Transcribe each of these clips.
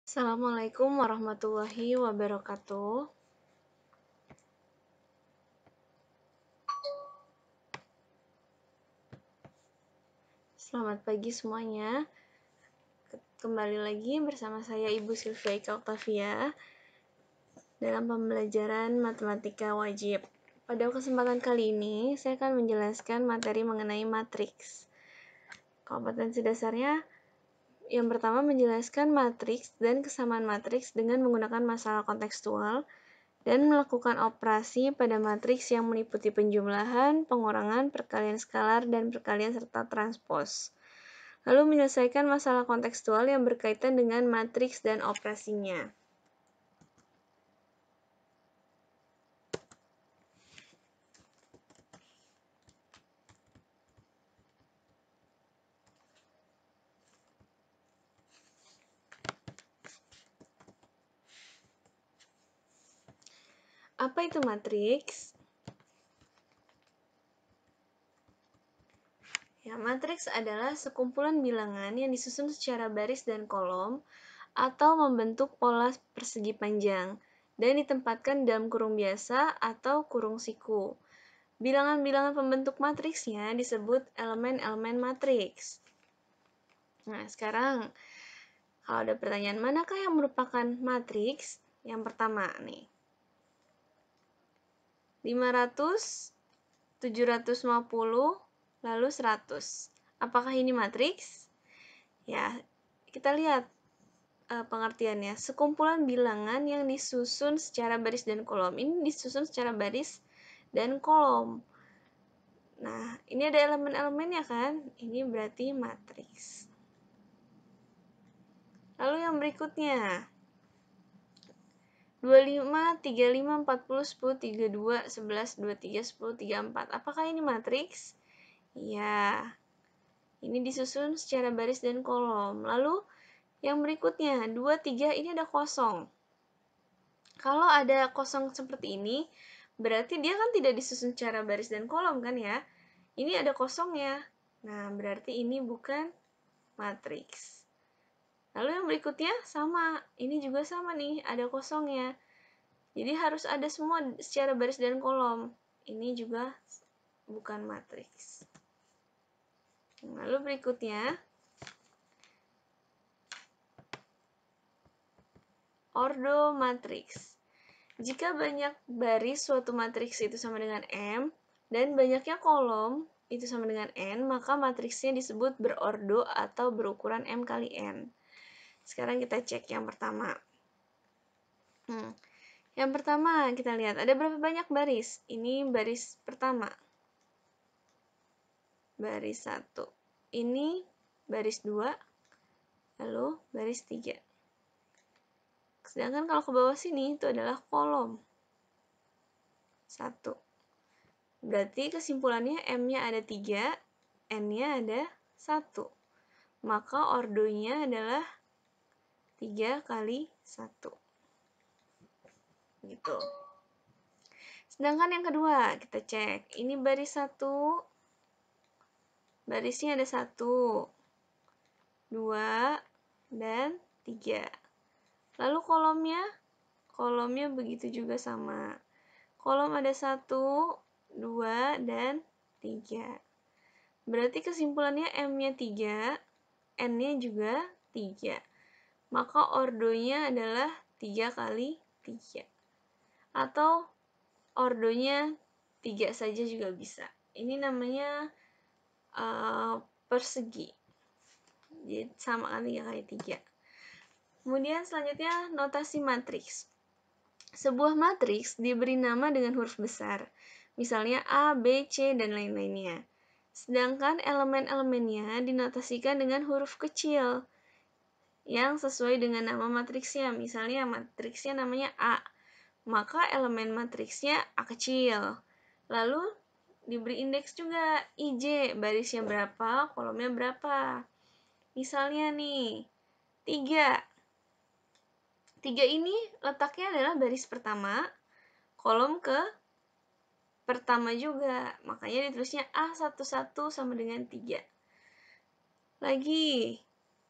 Assalamualaikum warahmatullahi wabarakatuh. Selamat pagi semuanya. Kembali lagi bersama saya Ibu Sylvia Ika Oktavia dalam pembelajaran matematika wajib. Pada kesempatan kali ini, saya akan menjelaskan materi mengenai matriks. Kompetensi dasarnya yang pertama menjelaskan matriks dan kesamaan matriks dengan menggunakan masalah kontekstual dan melakukan operasi pada matriks yang meliputi penjumlahan, pengurangan, perkalian skalar, dan perkalian serta transpos. Lalu menyelesaikan masalah kontekstual yang berkaitan dengan matriks dan operasinya. Apa itu matriks? Ya, matriks adalah sekumpulan bilangan yang disusun secara baris dan kolom atau membentuk pola persegi panjang dan ditempatkan dalam kurung biasa atau kurung siku. Bilangan-bilangan pembentuk matriksnya disebut elemen-elemen matriks. Nah, sekarang kalau ada pertanyaan, manakah yang merupakan matriks? Yang pertama nih, 500, 750, lalu 100. Apakah ini matriks? Ya, kita lihat pengertiannya. Sekumpulan bilangan yang disusun secara baris dan kolom. Ini disusun secara baris dan kolom. Nah, ini ada elemen-elemennya kan? Ini berarti matriks. Lalu yang berikutnya, 25, 35, 40, 10, 32, 11, 23, 10, 34. Apakah ini matriks? Ya, ini disusun secara baris dan kolom. Lalu yang berikutnya, 2, 3, ini ada kosong. Kalau ada kosong seperti ini, berarti dia kan tidak disusun secara baris dan kolom kan ya? Ini ada kosongnya. Nah, berarti ini bukan matriks. Lalu yang berikutnya sama. Ini juga sama nih, ada kosongnya. Jadi harus ada semua secara baris dan kolom. Ini juga bukan matriks. Lalu berikutnya, ordo matriks. Jika banyak baris suatu matriks itu sama dengan M, dan banyaknya kolom itu sama dengan N, maka matriksnya disebut berordo atau berukuran M kali N. Sekarang kita cek yang pertama. Yang pertama kita lihat, ada berapa banyak baris? Ini baris pertama. Baris 1. Ini baris 2. Lalu baris 3. Sedangkan kalau ke bawah sini itu adalah kolom 1. Berarti kesimpulannya M-nya ada 3, N-nya ada 1. Maka ordonya adalah 3 kali 1. Gitu. Sedangkan yang kedua, kita cek. Ini baris 1. Barisnya ada 1, 2, dan 3. Lalu kolomnya begitu juga sama. Kolom ada 1, 2, dan 3. Berarti kesimpulannya M-nya 3, N-nya juga 3. Maka ordonya adalah 3 kali 3. Atau ordonya 3 saja juga bisa. Ini namanya persegi. Jadi sama kan 3 kali 3. Kemudian selanjutnya notasi matriks. Sebuah matriks diberi nama dengan huruf besar. Misalnya A, B, C, dan lain-lainnya. Sedangkan elemen-elemennya dinotasikan dengan huruf kecil yang sesuai dengan nama matriksnya. Misalnya matriksnya namanya A, maka elemen matriksnya A kecil. Lalu diberi indeks juga IJ, barisnya berapa, kolomnya berapa. Misalnya nih, 3. 3 ini letaknya adalah baris pertama, kolom ke pertama juga. Makanya ditulisnya A11 sama dengan 3. Lagi,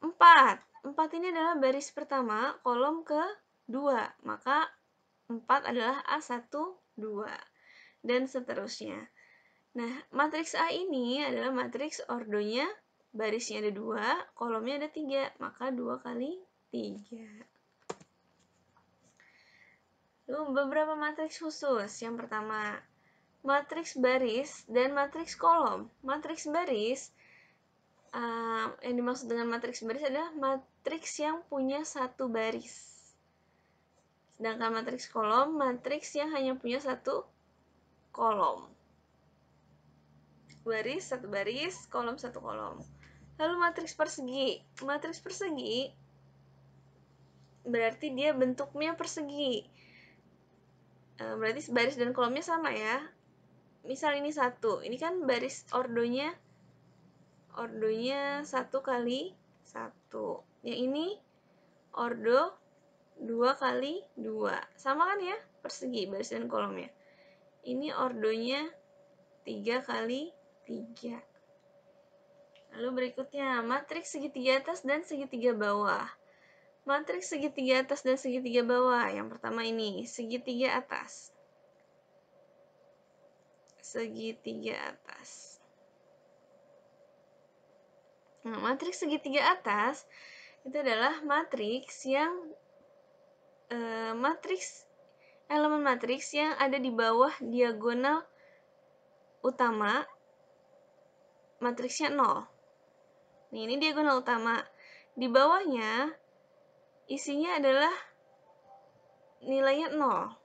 4. 4 ini adalah baris pertama, kolom kedua. Maka 4 adalah A1, 2. Dan seterusnya. Nah, matriks A ini adalah matriks ordonya, barisnya ada 2, kolomnya ada 3. Maka 2 kali 3. Lalu beberapa matriks khusus. Yang pertama, matriks baris dan matriks kolom. Matriks baris, yang dimaksud dengan matriks baris adalah matriks yang punya satu baris. Sedangkan matriks kolom, matriks yang hanya punya satu kolom. Baris, satu baris, kolom, satu kolom. Lalu matriks persegi. Matriks persegi berarti dia bentuknya persegi. Berarti baris dan kolomnya sama ya. Misal ini 1, ini kan baris ordonya 1 kali 1. Yang ini ordo 2 kali 2. Sama kan ya? Persegi baris dan kolomnya. Ini ordonya 3 kali 3. Lalu berikutnya, matriks segitiga atas dan segitiga bawah. Matriks segitiga atas dan segitiga bawah. Yang pertama ini, segitiga atas. Segitiga atas. Nah, matriks segitiga atas itu adalah matriks yang elemen matriks yang ada di bawah diagonal utama, matriksnya 0. Nih, ini diagonal utama. Di bawahnya isinya adalah nilainya 0.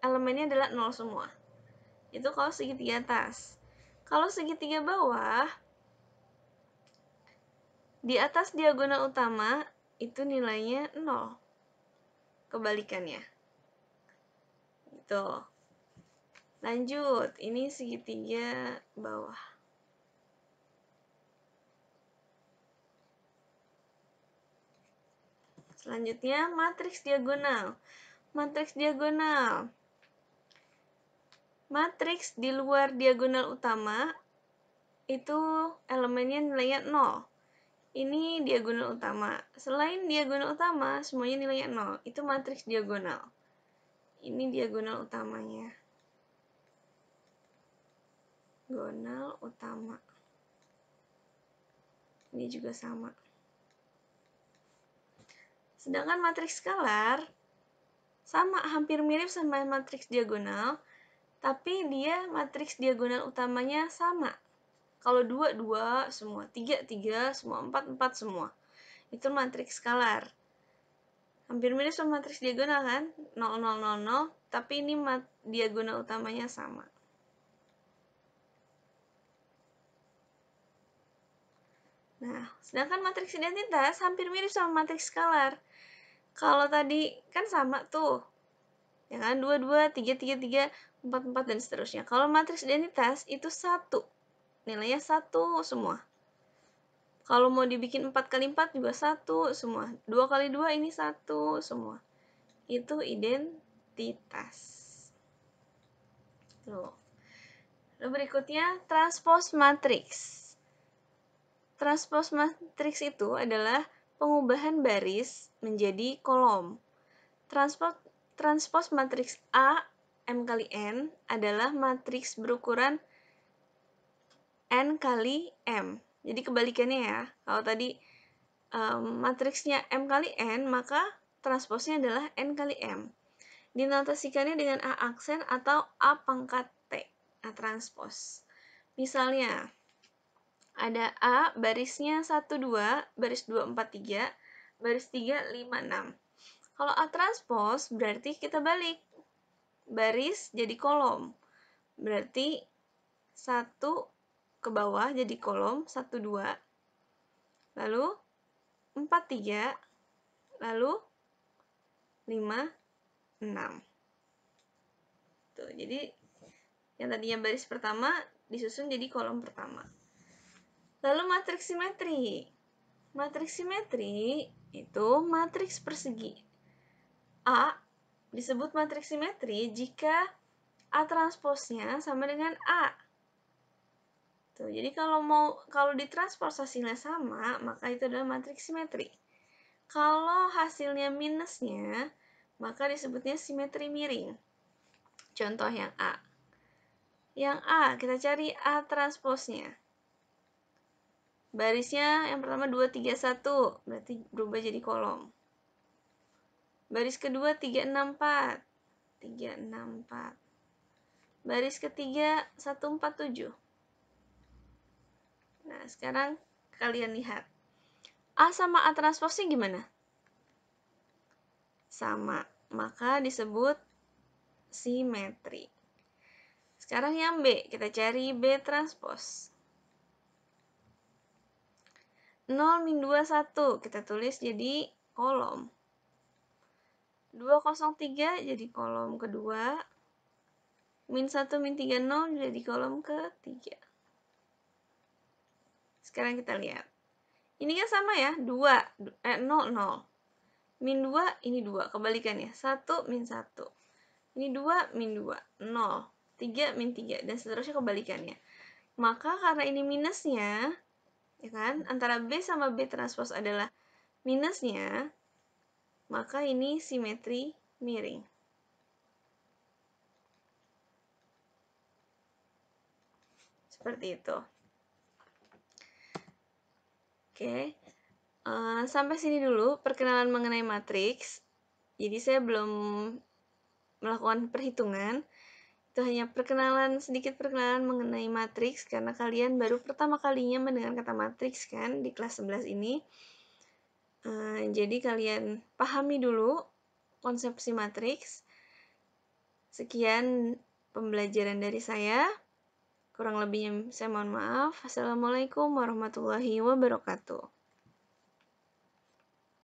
Elemennya adalah 0 semua. Itu kalau segitiga atas. Kalau segitiga bawah, di atas diagonal utama itu nilainya 0. Kebalikannya. Gitu. Lanjut, ini segitiga bawah. Selanjutnya, matriks diagonal. Matriks diagonal. Matriks di luar diagonal utama itu elemennya nilainya 0. Ini diagonal utama. Selain diagonal utama, semuanya nilainya 0. Itu matriks diagonal. Ini diagonal utamanya. Diagonal utama. Ini juga sama. Sedangkan matriks skalar sama, hampir mirip sama matriks diagonal, tapi dia matriks diagonal utamanya sama. Kalau 2, 2 semua, 3, 3 semua, 4, 4 semua. Itu matriks skalar. Hampir mirip sama matriks diagonal kan? 0, 0, 0, 0, tapi ini diagonal utamanya sama. Nah, sedangkan matriks identitas hampir mirip sama matriks skalar. Kalau tadi kan sama tuh. Ya kan? 2, 2, 3, 3, 3, 4, 4, dan seterusnya. Kalau matriks identitas itu 1. Nilainya 1 semua. Kalau mau dibikin 4 kali 4 juga 1 semua. 2 kali 2 ini 1 semua. Itu identitas. Tuh. Lalu berikutnya, transpose matriks. Transpose matriks itu adalah pengubahan baris menjadi kolom. Transpose matriks A M kali N adalah matriks berukuran N kali M. Jadi kebalikannya ya. Kalau tadi matriksnya M kali N, maka transposnya adalah N kali M. Dinotasikannya dengan A aksen atau A pangkat T. Nah, transpose. Misalnya, ada A, barisnya 1, 2, baris 2, 4, 3, baris 3, 5, 6. Kalau A transpose, berarti kita balik. Baris jadi kolom. Berarti 1 ke bawah jadi kolom, 1, 2. Lalu 4, 3. Lalu 5, 6. Tuh, jadi yang tadinya baris pertama disusun jadi kolom pertama. Lalu matriks simetri. Matriks simetri itu matriks persegi. A disebut matriks simetri jika A transposnya sama dengan A. Tuh, jadi kalau ditranspos hasilnya sama, maka itu adalah matriks simetri. Kalau hasilnya minusnya, maka disebutnya simetri miring. Contoh yang A. Yang A, kita cari A transposnya. Barisnya yang pertama 2, 3, 1, berarti berubah jadi kolom. Baris kedua 3, 6, 4. 3, 6, 4. Baris ketiga 1, 4, 7. Nah, sekarang kalian lihat. A sama A transposnya gimana? Sama, maka disebut simetri. Sekarang yang B, kita cari B transpos. 0, min 2, 1, kita tulis jadi kolom. 2, 0, 3 jadi kolom kedua. Min 1, min 3, 0 jadi kolom ketiga. Sekarang kita lihat. Ini kan sama ya, 0, 0. Min 2, ini 2, kebalikannya. 1, min 1. Ini 2, min 2, 0. 3, min 3, dan seterusnya kebalikannya. Maka karena ini minusnya, ya kan, antara B sama B transpos adalah minusnya, maka ini simetri miring. Seperti itu. Oke. Sampai sini dulu perkenalan mengenai matriks. Jadi saya belum melakukan perhitungan. Itu hanya sedikit perkenalan mengenai matriks karena kalian baru pertama kalinya mendengar kata matriks kan di kelas 11 ini. Jadi kalian pahami dulu konsepsi matriks. Sekian pembelajaran dari saya. Kurang lebihnya saya mohon maaf. Assalamualaikum warahmatullahi wabarakatuh.